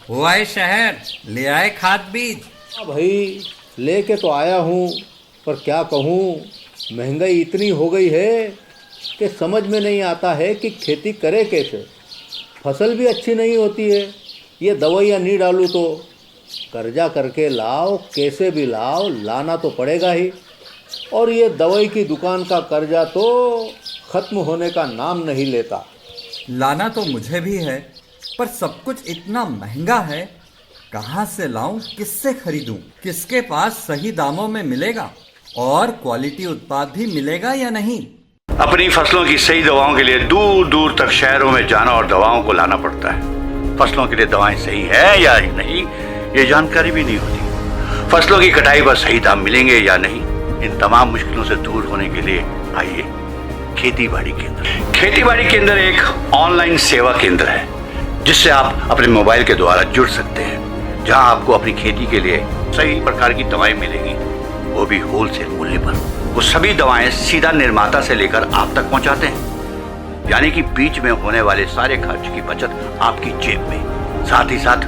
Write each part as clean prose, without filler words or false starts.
हुआ है शहर, ले आए खाद बीज। हाँ भाई, लेके तो आया हूँ, पर क्या कहूँ, महंगाई इतनी हो गई है कि समझ में नहीं आता है कि खेती करे कैसे। फसल भी अच्छी नहीं होती है, ये दवाइयाँ नहीं डालूँ तो कर्जा करके लाओ, कैसे भी लाओ, लाना तो पड़ेगा ही। और ये दवाई की दुकान का कर्जा तो ख़त्म होने का नाम नहीं लेता। लाना तो मुझे भी है, पर सब कुछ इतना महंगा है। कहाँ से लाऊं, किससे खरीदूं, किसके पास सही दामों में मिलेगा और क्वालिटी उत्पाद भी मिलेगा या नहीं। अपनी फसलों की सही दवाओं के लिए दूर दूर तक शहरों में जाना और दवाओं को लाना पड़ता है। फसलों के लिए दवाएं सही है या नहीं, ये जानकारी भी नहीं होती। फसलों की कटाई पर सही दाम मिलेंगे या नहीं, इन तमाम मुश्किलों से दूर होने के लिए आइए खेती बाड़ी केंद्र। खेती बाड़ी केंद्र एक ऑनलाइन सेवा केंद्र है जिससे आप अपने मोबाइल के द्वारा जुड़ सकते हैं, जहां आपको अपनी खेती के लिए सही प्रकार की दवाएं मिलेंगी, वो भी होलसेल मूल्य पर। वो सभी दवाएं सीधा निर्माता से लेकर आप तक पहुंचाते हैं, यानी कि बीच में होने वाले सारे खर्च की बचत आपकी जेब में। साथ ही साथ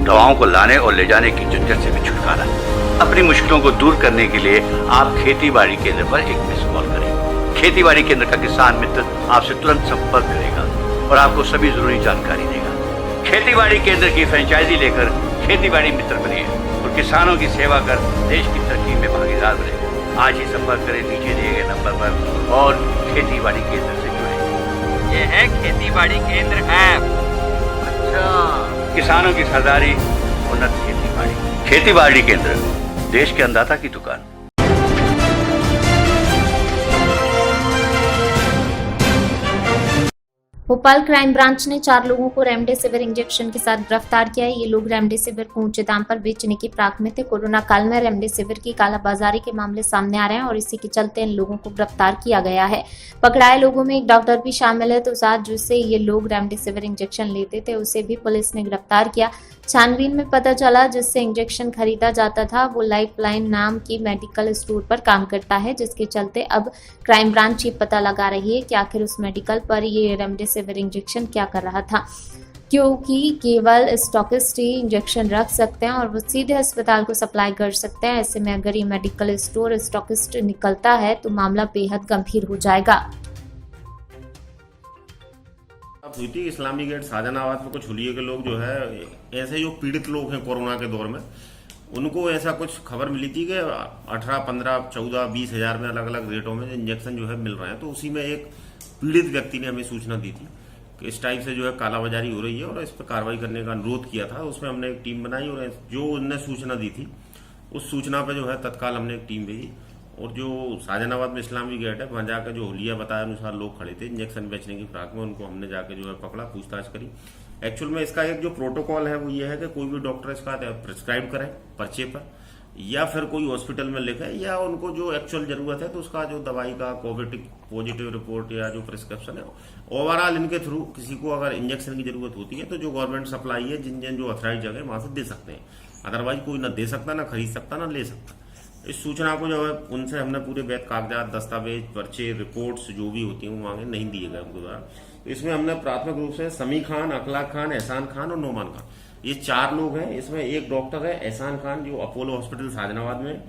दवाओं को लाने और ले जाने की झंझट से भी छुटकारा। अपनी मुश्किलों को दूर करने के लिए आप खेती बाड़ी केंद्र पर एक मिस कॉल करें। खेती बाड़ी केंद्र का किसान मित्र आपसे तुरंत संपर्क करेगा और आपको सभी जरूरी जानकारी देगा। खेती बाड़ी केंद्र की फ्रेंचाइजी लेकर खेती बाड़ी मित्र बनिए और किसानों की सेवा कर देश की तरक्की में भागीदार बने। आज ही संपर्क करें नीचे दिए गए नंबर पर और खेती बाड़ी केंद्र से जुड़े। ये है खेती बाड़ी केंद्र ऐप। अच्छा, किसानों की सरदारी, उन्नत खेती बाड़ी। खेती बाड़ी केंद्र, देश के अन्नदाता की दुकान। भोपाल क्राइम ब्रांच ने 4 लोगों को रेमडेसिविर इंजेक्शन के साथ गिरफ्तार किया है। ये लोग रेमडेसिविर को ऊंचे दाम पर बेचने की फिराक में थे। कोरोना काल में रेमडेसिविर की कालाबाजारी के मामले सामने आ रहे हैं और इसी के चलते इन लोगों को गिरफ्तार किया गया है। पकड़ाए लोगों में एक डॉक्टर भी शामिल है, तो साथ जिससे ये लोग रेमडेसिविर इंजेक्शन लेते थे उसे भी पुलिस ने गिरफ्तार किया। छानबीन में पता चला जिससे इंजेक्शन खरीदा जाता था वो लाइफलाइन नाम की मेडिकल स्टोर पर काम करता है, जिसके चलते अब क्राइम ब्रांच ये पता लगा रही है कि आखिर उस मेडिकल पर ये रेमडेसिविर इंजेक्शन क्या कर रहा था, क्योंकि केवल स्टॉकिस्ट ही इंजेक्शन रख सकते हैं और वो सीधे अस्पताल को सप्लाई कर सकते हैं। ऐसे में अगर ये मेडिकल स्टोर स्टॉकिस्ट निकलता है तो मामला बेहद गंभीर हो जाएगा। हुई थी इस्लामी गेट शाहजहानाबाद में कुछ हुलिये के लोग जो है ऐसे जो पीड़ित लोग हैं कोरोना के दौर में, उनको ऐसा कुछ खबर मिली थी कि 18, 15, 14, 20 हजार में अलग अलग रेटों में इंजेक्शन जो है मिल रहे हैं। तो उसी में एक पीड़ित व्यक्ति ने हमें सूचना दी थी कि इस टाइप से जो है कालाबाजारी हो रही है और इस पर कार्रवाई करने का अनुरोध किया था। उसमें हमने एक टीम बनाई और जो उनने सूचना दी थी उस सूचना पर जो है तत्काल हमने एक टीम भेजी और जो शाहजहानाबाद में इस्लामी गेट है वहां जाकर जो हुलिया बताए अनुसार लोग खड़े थे इंजेक्शन बेचने की फिराक में, उनको हमने जाकर जो है पकड़ा, पूछताछ करी। एक्चुअल में इसका एक जो प्रोटोकॉल है वो ये है कि कोई भी डॉक्टर इसका प्रिस्क्राइब करे पर्चे पर या फिर कोई हॉस्पिटल में लिखे या उनको जो एक्चुअल जरूरत है तो उसका जो दवाई का कोविड पॉजिटिव रिपोर्ट या जो प्रिस्क्रिप्शन है ओवरऑल इनके थ्रू किसी को अगर इंजेक्शन की जरूरत होती है तो जो गवर्नमेंट सप्लाई है जिन जिन जो अथॉराइज जगह वहां से दे सकते हैं। अदरवाइज कोई ना दे सकता, ना खरीद सकता, ना ले सकता। इस सूचना को जो है उनसे हमने पूरे वैध कागजात, दस्तावेज, पर्चे, रिपोर्ट्स जो भी होती हैं वो मांगे, नहीं दिए गए उनके द्वारा। तो इसमें हमने प्राथमिक रूप से समी खान, अखलाक खान, एहसान खान और नोमान खान, ये 4 लोग हैं। इसमें एक डॉक्टर है एहसान खान जो अपोलो हॉस्पिटल शाहजहानाबाद में,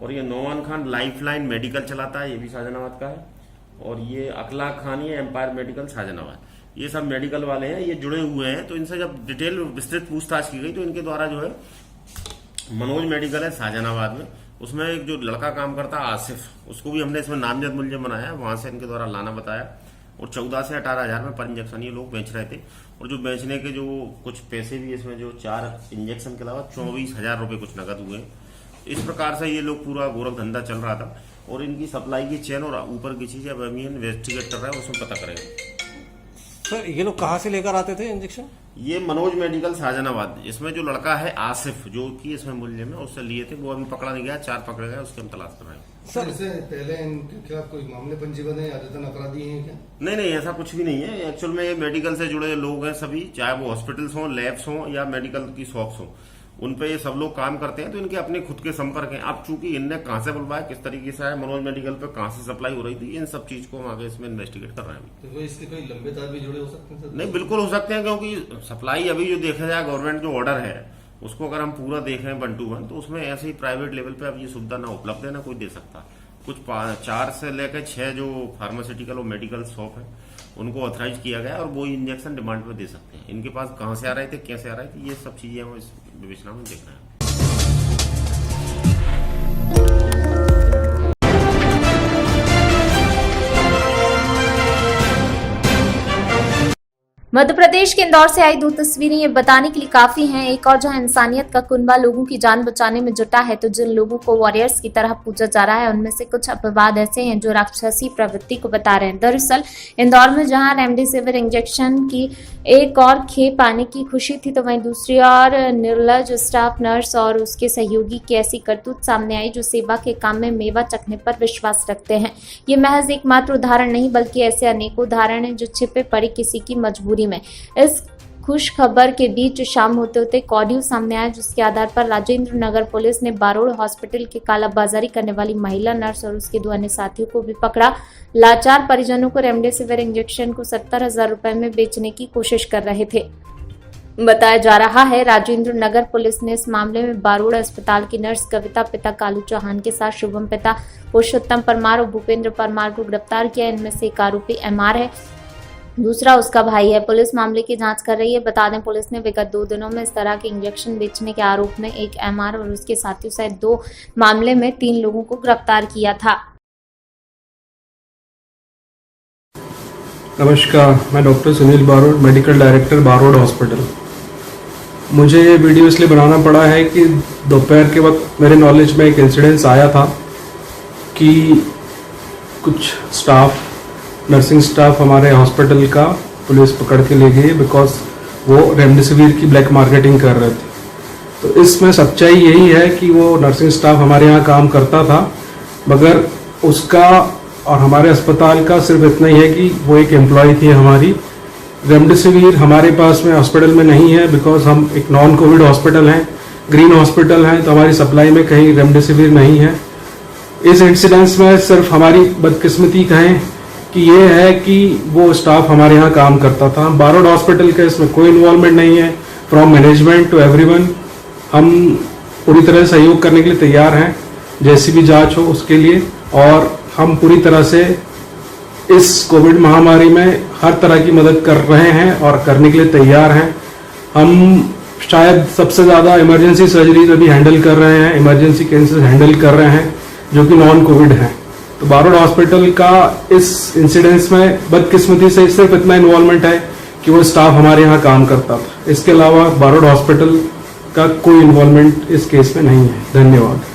और ये नोमान खान लाइफलाइन मेडिकल चलाता है, ये भी शाहजहानाबाद का है, और ये अखलाक खान ये एम्पायर मेडिकल शाहजहानाबाद। ये सब मेडिकल वाले हैं, ये जुड़े हुए हैं। तो इनसे जब डिटेल विस्तृत पूछताछ की गई तो इनके द्वारा जो है मनोज मेडिकल है शाहजहानाबाद में, उसमें एक जो लड़का काम करता है आसिफ, उसको भी हमने इसमें नामजद मुलजिम बनाया, वहां से इनके द्वारा लाना बताया और 14 से 18 हजार में पर इंजेक्शन ये लोग बेच रहे थे। और जो बेचने के जो कुछ पैसे भी इसमें जो 4 इंजेक्शन के अलावा 24 हजार रुपये कुछ नकद हुए। इस प्रकार से ये लोग पूरा गोरख धंधा चल रहा था और इनकी सप्लाई की चेन और ऊपर की चीजें अब अभी इन्वेस्टिगेट कर रहा है, उसमें पता करेंगे। सर ये लोग कहाँ से लेकर आते थे इंजेक्शन? ये मनोज मेडिकल शाहजहानाबाद, इसमें जो लड़का है आसिफ जो कि इसमें मुलजिम है उससे लिए थे, वो अभी पकड़ा नहीं गया, 4 पकड़े गए, उसके हम तलाश कर रहे हैं। सर इससे पहले इनके खिलाफ कोई मामले पंजीबद्ध है, आदतन अपराधी हैं क्या? नहीं, ऐसा कुछ भी नहीं है। एक्चुअल में ये मेडिकल से जुड़े लोग हैं सभी, चाहे वो हॉस्पिटल्स हों, लैब्स हों या मेडिकल की शॉप्स हों, उन पे ये सब लोग काम करते हैं, तो इनके अपने खुद के संपर्क हैं। अब चूंकि इनने कहां से बुलवाया, किस तरीके से है, मनोज मेडिकल पे कहां से सप्लाई हो रही थी, इन सब चीज को हम आगे इसमें इन्वेस्टिगेट कर रहे हैं। तो कोई इसके कोई लंबे तार भी जुड़े हो सकते हैं सर? नहीं, बिल्कुल हो सकते हैं, क्योंकि सप्लाई अभी जो देखा जाए गवर्नमेंट जो ऑर्डर है उसको अगर हम पूरा देखें 1 to 1, तो उसमें ऐसे ही प्राइवेट लेवल पे अब ये सुविधा ना उपलब्ध है, ना कोई दे सकता। कुछ 4 से लेकर 6 जो फार्मास्यूटिकल और मेडिकल शॉप है उनको ऑथराइज किया गया और वो इंजेक्शन डिमांड पे दे सकते हैं। इनके पास कहां से आ रहे थे, कैसे आ रहे थे, ये सब चीजें हम इस विवेचना में देख रहे हैं। मध्य प्रदेश के इंदौर से आई 2 तस्वीरें ये बताने के लिए काफी हैं। एक और जहां इंसानियत का कुनबा लोगों की जान बचाने में जुटा है, तो जिन लोगों को वॉरियर्स की तरह पूजा जा रहा है उनमें से कुछ अपवाद ऐसे हैं जो राक्षसी प्रवृत्ति को बता रहे हैं। दरअसल इंदौर में जहां रेमडेसिविर इंजेक्शन की एक और खेप आने की खुशी थी, तो वहीं दूसरी ओर निर्लज स्टाफ नर्स और उसके सहयोगी की ऐसी करतूत सामने आई जो सेवा के काम में मेवा चखने पर विश्वास रखते हैं। ये महज एकमात्र उदाहरण नहीं बल्कि ऐसे अनेकों उदाहरण हैं जो छिपे पड़ी किसी की मजबूरी में। इस खुश खबर के बीच शाम होते होते एक ऑडियो सामने आया जिसके आधार पर राजेंद्र नगर पुलिस ने बारोड़ हॉस्पिटल के कालाबाजारी करने वाली महिला नर्स और उसके 2 अन्य साथियों को भी पकड़ा। लाचार परिजनों को रेमडेसिविर इंजेक्शन को 70,000 रुपए में बेचने की कोशिश कर रहे थे। बताया जा रहा है राजेंद्र नगर पुलिस ने इस मामले में बारोड़ अस्पताल की नर्स कविता पिता कालू चौहान के साथ शुभम पिता पुरुषोत्तम परमार और भूपेंद्र परमार को गिरफ्तार किया। इनमें से एक आरोपी एमआर है, दूसरा उसका भाई है। पुलिस मामले की जांच कर रही है। बता दें, पुलिस ने विगत 2 दिनों में इस तरह के इंजेक्शन बेचने के आरोप में एक एमआर और उसके साथियों सहित 2 मामले में 3 लोगों को गिरफ्तार किया था। नमस्कार, मैं doctor Sunil Barod, medical director Barod hospital. मुझे ये वीडियो इसलिए बनाना पड़ा है कि दोपहर के वक्त मेरे नॉलेज में एक इंसिडेंस आया था कि कुछ स्टाफ, नर्सिंग स्टाफ हमारे हॉस्पिटल का पुलिस पकड़ के ले गई बिकॉज वो रेमडेसिविर की ब्लैक मार्केटिंग कर रहे थे। तो इसमें सच्चाई यही है कि वो नर्सिंग स्टाफ हमारे यहाँ काम करता था, मगर उसका और हमारे अस्पताल का सिर्फ इतना ही है कि वो एक एम्प्लॉय थी हमारी। रेमडेसिविर हमारे पास में हॉस्पिटल में नहीं है बिकॉज हम एक नॉन कोविड हॉस्पिटल हैं, ग्रीन हॉस्पिटल हैं, तो हमारी सप्लाई में कहीं रेमडेसिविर नहीं है। इस इंसिडेंस में सिर्फ हमारी बदकिस्मती कहें कि ये है कि वो स्टाफ हमारे यहाँ काम करता था। बारोड़ हॉस्पिटल का इसमें कोई इन्वॉल्वमेंट नहीं है, फ्रॉम मैनेजमेंट टू एवरीवन। हम पूरी तरह सहयोग करने के लिए तैयार हैं, जैसी भी जांच हो उसके लिए, और हम पूरी तरह से इस कोविड महामारी में हर तरह की मदद कर रहे हैं और करने के लिए तैयार हैं। हम शायद सबसे ज़्यादा इमरजेंसी सर्जरीज अभी हैंडल कर रहे हैं, इमरजेंसी केसेस हैंडल कर रहे हैं जो कि नॉन कोविड हैं। तो बारोड़ हॉस्पिटल का इस इंसिडेंस में बदकिस्मती से सिर्फ इतना इन्वॉल्वमेंट है कि वो स्टाफ हमारे यहाँ काम करता था। इसके अलावा बारोड़ हॉस्पिटल का कोई इन्वॉल्वमेंट इस केस में नहीं है। धन्यवाद।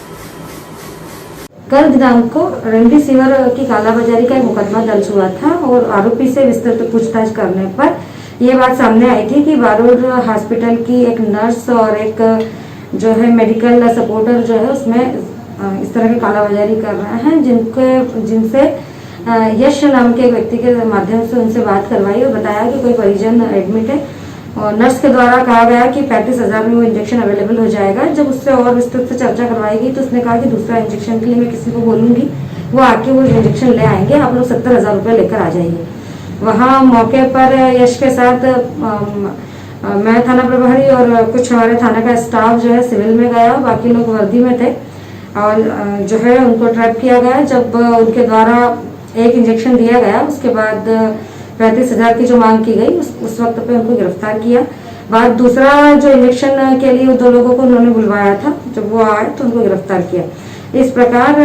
कल दिनांक को रेमडेसिविर की कालाबाजारी का एक मुकदमा दर्ज हुआ था और आरोपी से विस्तृत पूछताछ करने पर यह बात सामने आई थी कि बारोड़ हॉस्पिटल की एक नर्स और एक जो है मेडिकल सपोर्टर जो है उसमें इस तरह की कालाबाजारी कर रहे हैं, जिनसे यश नाम के एक व्यक्ति के माध्यम से उनसे बात करवाई और बताया कि कोई परिजन एडमिट है और नर्स के द्वारा कहा गया कि 35,000 में वो इंजेक्शन अवेलेबल हो जाएगा। जब उससे और विस्तृत से चर्चा करवाई गई तो उसने कहा कि दूसरा इंजेक्शन के लिए मैं किसी को बोलूंगी, वो आके वो इंजेक्शन ले आएंगे, आप लोग 70,000 रुपये लेकर आ जाइए। वहाँ मौके पर यश के साथ मैं थाना प्रभारी और कुछ हमारे थाना का स्टाफ जो है सिविल में गया, बाकी लोग वर्दी में थे और जो है उनको ट्रैप किया गया। जब उनके द्वारा एक इंजेक्शन दिया गया उसके बाद 35,000 की जो मांग की गई उस वक्त पे उनको गिरफ्तार किया। बाद दूसरा जो इंजेक्शन के लिए 2 लोगों को उन्होंने बुलवाया था, जब वो आए तो उनको गिरफ्तार किया। इस प्रकार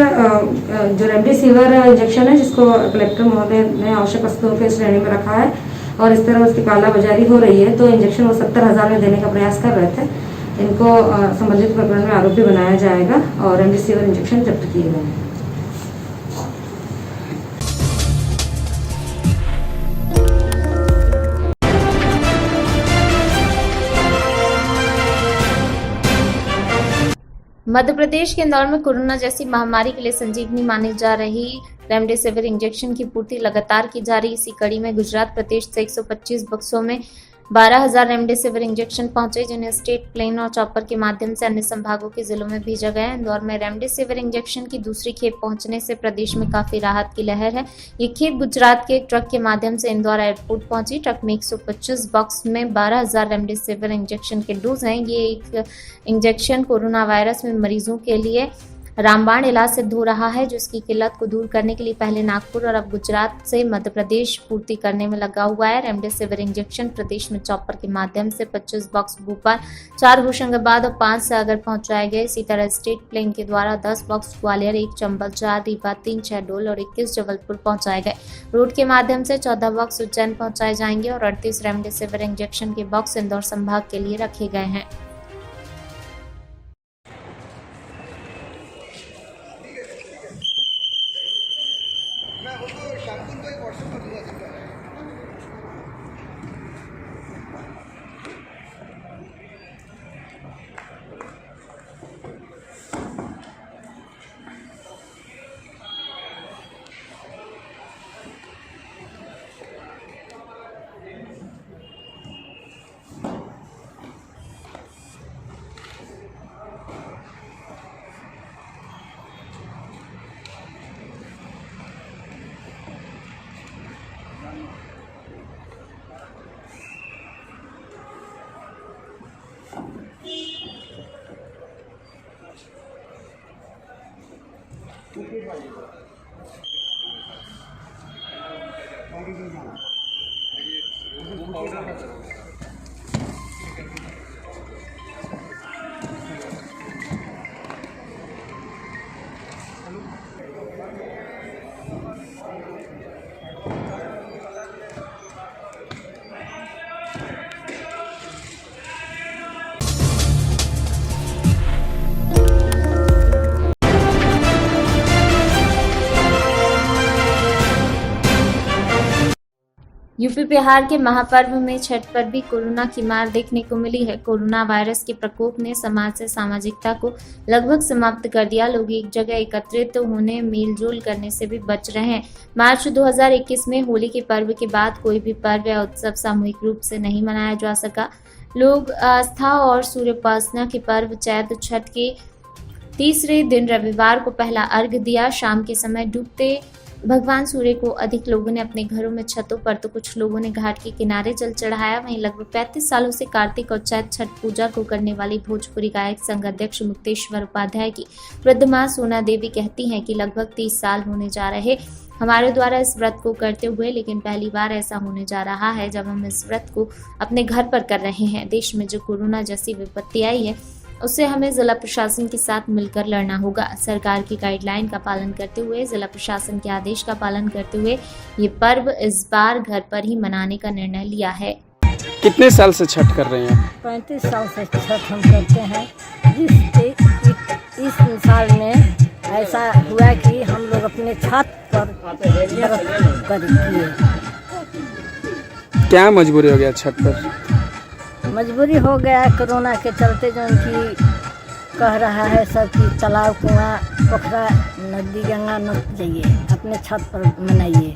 जो रेमडेसिविर इंजेक्शन है जिसको कलेक्टर महोदय ने आवश्यक वस्तुओं के श्रेणी में रखा है और इस तरह उसकी कालाबाजारी हो रही है, तो इंजेक्शन वो 70,000 में देने का प्रयास कर रहे थे। इनको संबंधित प्रकरण में आरोपी बनाया जाएगा और रेमडेसिविर इंजेक्शन जब्त किए गए हैं। मध्य प्रदेश के इंदौर में कोरोना जैसी महामारी के लिए संजीवनी मानी जा रही रेमडेसिविर इंजेक्शन की पूर्ति लगातार की जा रही। इसी कड़ी में गुजरात प्रदेश से 125 बक्सों में 12,000 रेमडेसिविर इंजेक्शन पहुंचे, जिन्हें स्टेट प्लेन और चॉपर के माध्यम से अन्य संभागों के जिलों में भेजा गया है। इंदौर में रेमडेसिविर इंजेक्शन की दूसरी खेप पहुंचने से प्रदेश में काफी राहत की लहर है। ये खेप गुजरात के एक ट्रक के माध्यम से इंदौर एयरपोर्ट पहुंची। ट्रक में 125 बॉक्स में 12,000 रेमडेसिविर इंजेक्शन के डोज हैं। ये एक इंजेक्शन कोरोना वायरस में मरीजों के लिए रामबाण इलाज सिद्ध हो रहा है, जिसकी किल्लत को दूर करने के लिए पहले नागपुर और अब गुजरात से मध्य प्रदेश पूर्ति करने में लगा हुआ है। रेमडेसिविर इंजेक्शन प्रदेश में चॉपर के माध्यम से 25 बॉक्स भोपाल, 4 होशंगाबाद और 5 सागर पहुंचाए गए। इसी तरह स्टेट प्लेन के द्वारा 10 बॉक्स ग्वालियर, 1 चंबल, 4 रीवा, 3 शहडोल और 21 जबलपुर पहुंचाए गए। रोड के माध्यम से 14 बॉक्स उज्जैन पहुंचाए जाएंगे और 38 रेमडेसिविर इंजेक्शन के बॉक्स इंदौर संभाग के लिए रखे गए हैं। यूपी बिहार के महापर्व में छठ पर भी कोरोना की मार देखने को मिली है। कोरोना वायरस के प्रकोप ने समाज से सामाजिकता को लगभग समाप्त कर दिया। लोग एक जगह एकत्रित होने, मेलजोल करने से भी बच रहे हैं। मार्च 2021 में होली के पर्व के बाद कोई भी पर्व या उत्सव सामूहिक रूप से नहीं मनाया जा सका। लोग आस्था और सूर्योपासना के पर्व चैत्र छठ के तीसरे दिन रविवार को पहला अर्घ दिया। शाम के समय डूबते भगवान सूर्य को अधिक लोगों ने अपने घरों में, छतों पर तो कुछ लोगों ने घाट के किनारे जल चढ़ाया। वहीं लगभग 35 सालों से कार्तिक और चैत्र छठ पूजा को करने वाली भोजपुरी गायक संघ अध्यक्ष मुक्तेश्वर उपाध्याय की वृद्ध मां सोना देवी कहती हैं कि लगभग 30 साल होने जा रहे हमारे द्वारा इस व्रत को करते हुए, लेकिन पहली बार ऐसा होने जा रहा है जब हम इस व्रत को अपने घर पर कर रहे हैं। देश में जो कोरोना जैसी विपत्ति आई है उससे हमें जिला प्रशासन के साथ मिलकर लड़ना होगा। सरकार की गाइडलाइन का पालन करते हुए, जिला प्रशासन के आदेश का पालन करते हुए ये पर्व इस बार घर पर ही मनाने का निर्णय लिया है। कितने साल से छठ कर रहे हैं? 35 साल से छठ हम करते हैं। इस साल में ऐसा हुआ कि हम लोग अपने छत पर किए। क्या मजबूरी हो गया छठ पर? मजबूरी हो गया कोरोना के चलते, जो उनकी कह रहा है सब कि तालाब, कुआं, पोखरा, नदी, गंगा न जाइए, अपने छत पर मनाइए।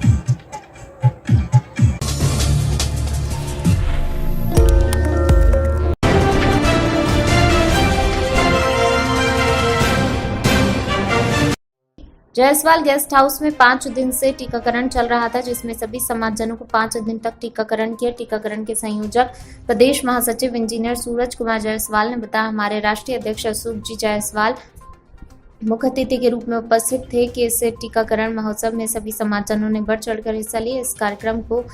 जायसवाल गेस्ट हाउस में 5 दिन से टीकाकरण चल रहा था, जिसमें सभी समाजजनों को 5 दिन तक टीकाकरण किया। टीकाकरण के संयोजक प्रदेश महासचिव इंजीनियर सूरज कुमार जायसवाल ने बताया, हमारे राष्ट्रीय अध्यक्ष अशोक जी जायसवाल मुख्य अतिथि के रूप में उपस्थित थे कि इस टीकाकरण महोत्सव में सभी समाजजनों ने बढ़ चढ़कर हिस्सा लिया। इस कार्यक्रम को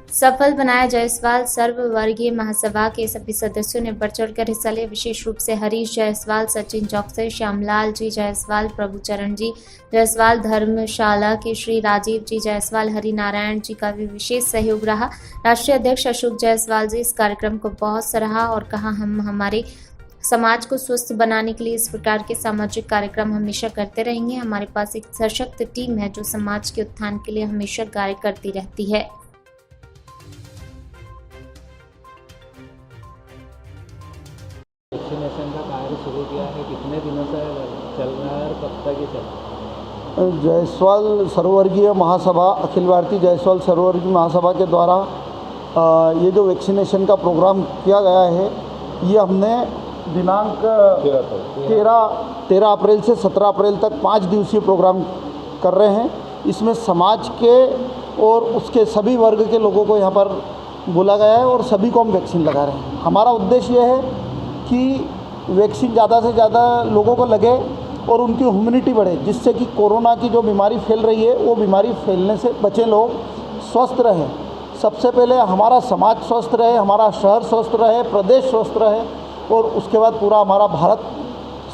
सफल बनाया। जायसवाल सर्ववर्गीय महासभा के सभी सदस्यों ने बढ़ चढ़कर हिस्सा लिया। विशेष रूप से हरीश जायसवाल, सचिन चौकसे, श्यामलाल जी जायसवाल, प्रभुचरण जी जायसवाल, धर्मशाला के श्री राजीव जी जायसवाल, हरि नारायण जी का भी विशेष सहयोग रहा। राष्ट्रीय अध्यक्ष अशोक जायसवाल जी इस कार्यक्रम को बहुत सराहा और कहा, हम हमारे समाज को स्वस्थ बनाने के लिए इस प्रकार के सामाजिक कार्यक्रम हमेशा करते रहेंगे। हमारे पास एक सशक्त टीम है जो समाज के उत्थान के लिए हमेशा कार्य करती रहती है। वैक्सीनेशन का कार्य शुरू किया है, कितने दिनों से चल रहा है और कब तक ये चल रहा है? जायसवाल सर्ववर्गीय महासभा, अखिल भारतीय जायसवाल सर्ववर्गीय महासभा के द्वारा ये जो वैक्सीनेशन का प्रोग्राम किया गया है ये हमने दिनांक 13 अप्रैल से 17 अप्रैल तक 5 दिवसीय प्रोग्राम कर रहे हैं। इसमें समाज के और उसके सभी वर्ग के लोगों को यहाँ पर बुला गया है और सभी को हम वैक्सीन लगा रहे हैं। हमारा उद्देश्य ये है कि वैक्सीन ज़्यादा से ज़्यादा लोगों को लगे और उनकी ह्यूमिनिटी बढ़े, जिससे कि कोरोना की जो बीमारी फैल रही है वो बीमारी फैलने से बचे, लोग स्वस्थ रहें। सबसे पहले हमारा समाज स्वस्थ रहे, हमारा शहर स्वस्थ रहे, प्रदेश स्वस्थ रहे और उसके बाद पूरा हमारा भारत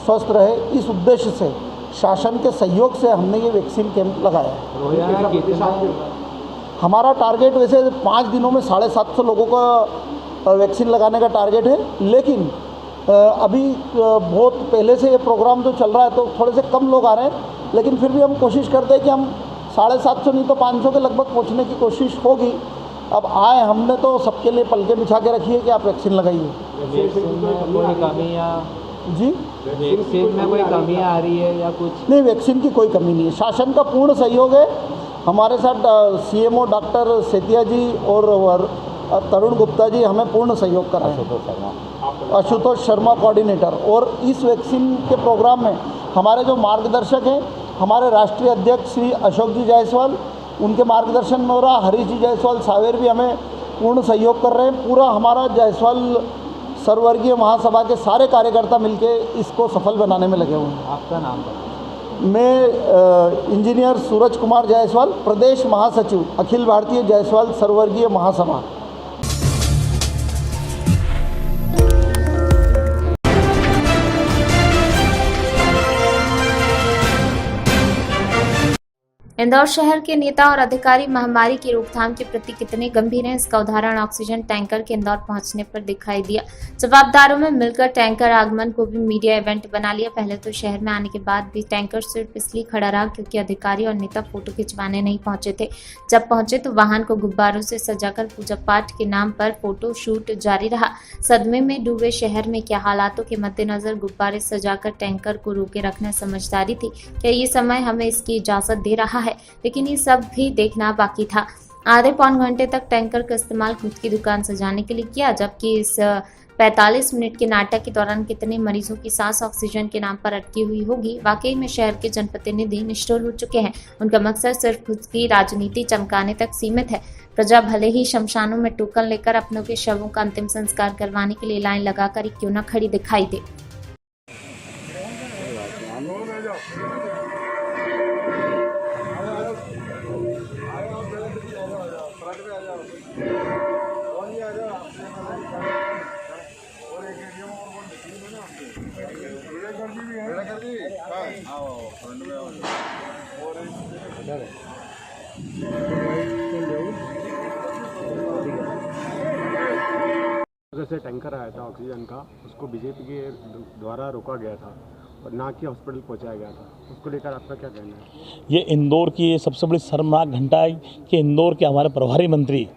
स्वस्थ रहे। इस उद्देश्य से शासन के सहयोग से हमने ये वैक्सीन कैंप लगाया है। हमारा टारगेट वैसे 5 दिनों में 750 लोगों का वैक्सीन लगाने का टारगेट है, लेकिन अभी बहुत पहले से ये प्रोग्राम जो चल रहा है तो थोड़े से कम लोग आ रहे हैं, लेकिन फिर भी हम कोशिश करते हैं कि हम 750 नहीं तो 500 के लगभग पहुंचने की कोशिश होगी। अब आए हमने तो सबके लिए पलके बिछा के रखी है कि आप वैक्सीन लगाइए। वैक्सीन में कोई कमी या जी वैक्सीन में कोई कमियाँ आ रही है या कुछ? नहीं, वैक्सीन की कोई कमी नहीं है, शासन का पूर्ण सहयोग है। हमारे साथ CMO डॉक्टर सेतिया जी और तरुण गुप्ता जी हमें पूर्ण सहयोग कर रहे हैं। आशुतोष शर्मा कोऑर्डिनेटर। और इस वैक्सीन के प्रोग्राम में हमारे जो मार्गदर्शक हैं, हमारे राष्ट्रीय अध्यक्ष श्री अशोक जी जायसवाल, उनके मार्गदर्शन में हो रहा, हरीश जी जायसवाल सावेर भी हमें पूर्ण सहयोग कर रहे हैं। पूरा हमारा जायसवाल सर्ववर्गीय महासभा के सारे कार्यकर्ता मिलके इसको सफल बनाने में लगे हुए हैं। आपका नाम बताइए। मैं इंजीनियर सूरज कुमार जायसवाल, प्रदेश महासचिव, अखिल भारतीय जायसवाल सर्ववर्गीय महासभा। इंदौर शहर के नेता और अधिकारी महामारी की रोकथाम के प्रति कितने गंभीर हैं, इसका उदाहरण ऑक्सीजन टैंकर के इंदौर पहुंचने पर दिखाई दिया। जवाबदारों में मिलकर टैंकर आगमन को भी मीडिया इवेंट बना लिया। पहले तो शहर में आने के बाद भी टैंकर सिर्फ इसलिए खड़ा रहा क्योंकि अधिकारी और नेता फोटो खिंचवाने नहीं पहुंचे थे। जब पहुंचे तो वाहन को गुब्बारों से सजाकर पूजा पाठ के नाम पर फोटो शूट जारी रहा। सदमे में डूबे शहर में क्या हालातों के मद्देनजर गुब्बारे सजाकर टैंकर को रोके रखना समझदारी थी? क्या ये समय हमें इसकी इजाजत दे रहा है? लेकिन ये सब भी देखना बाकी था। आधे पौन घंटे तक टैंकर का इस्तेमाल खुद की दुकान सजाने के लिए किया, जबकि इस 45 मिनट के नाटक के दौरान कितने मरीजों की सांस ऑक्सीजन के नाम पर अटकी हुई होगी। वाकई में शहर के जनप्रतिनिधि निष्ठुर हो चुके हैं। उनका मकसद सिर्फ खुद की राजनीति चमकाने तक सीमित है। प्रजा भले ही शमशानों में टोकन लेकर अपनों के शवों का अंतिम संस्कार करवाने के लिए लाइन लगाकर क्यों न खड़ी दिखाई दे। से टैंकर आया था ऑक्सीजन का, उसको बीजेपी के द्वारा रोका गया था और ना कि हॉस्पिटल पहुंचाया गया था। उसको लेकर आपका क्या कहना है? ये इंदौर की ये सबसे बड़ी शर्मनाक घटना है कि इंदौर के हमारे प्रभारी मंत्री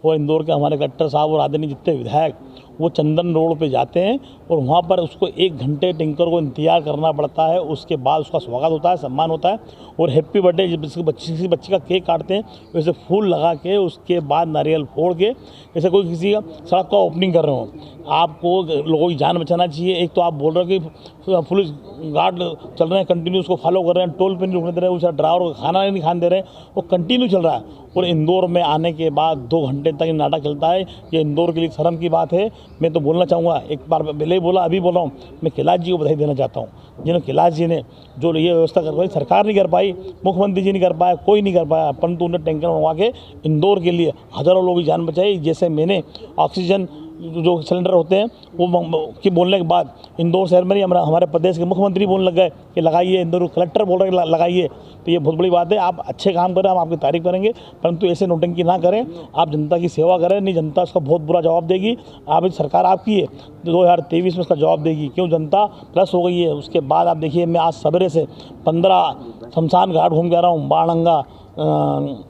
और इंदौर के हमारे कलेक्टर साहब और आदरणीय जितने विधायक वो चंदन रोड पे जाते हैं और वहाँ पर उसको 1 घंटे टैंकर को इंतजार करना पड़ता है। उसके बाद उसका स्वागत होता है, सम्मान होता है और हैप्पी बर्थडे जब बच्ची का केक काटते हैं वैसे फूल लगा के उसके बाद नारियल फोड़ के जैसे कोई किसी का सड़क का ओपनिंग कर रहे हो। आपको लोगों की जान बचाना चाहिए। एक तो आप बोल रहे हो कि पुलिस गार्ड चल रहे हैं, कंटिन्यू उसको फॉलो कर रहे हैं, टोल पे नहीं रुकने दे रहे हैं, उसे ड्राइवर को खाना नहीं खाने दे रहे हैं, वो कंटिन्यू चल रहा है। और इंदौर में आने के बाद 2 घंटे तक नाटक चलता है। ये इंदौर के लिए शर्म की बात है। मैं तो बोलना चाहूँगा, एक बार पहले ही बोला, अभी बोल रहा हूँ, मैं कैलाश जी को बधाई देना चाहता हूँ। जिन्होंने कैलाश जी ने जो ये व्यवस्था कर पाई, सरकार नहीं कर पाई, मुख्यमंत्री जी नहीं कर पाया, कोई नहीं कर पाया, परंतु उन्हें टैंकर मंगवा के इंदौर के लिए हज़ारों लोगों की जान बचाई। जैसे मैंने ऑक्सीजन जो सिलेंडर होते हैं वो कि बोलने के बाद इंदौर शहर में नहीं हमारे प्रदेश के मुख्यमंत्री बोलने लग गए कि लगाइए, इंदौर कलेक्टर बोल रहे लगाइए। तो ये बहुत बड़ी बात है। आप अच्छे काम करें, हम आपकी तारीफ करेंगे, परंतु ऐसे नोटंकी ना करें। आप जनता की सेवा करें, नहीं जनता उसका बहुत बुरा जवाब देगी। आप सरकार आपकी है, 2023 में उसका जवाब देगी। क्यों जनता प्लस हो गई है। उसके बाद आप देखिए, मैं आज सवेरे से 15 शमशान घाट घूम के आ रहा हूँ। बाणगंगा,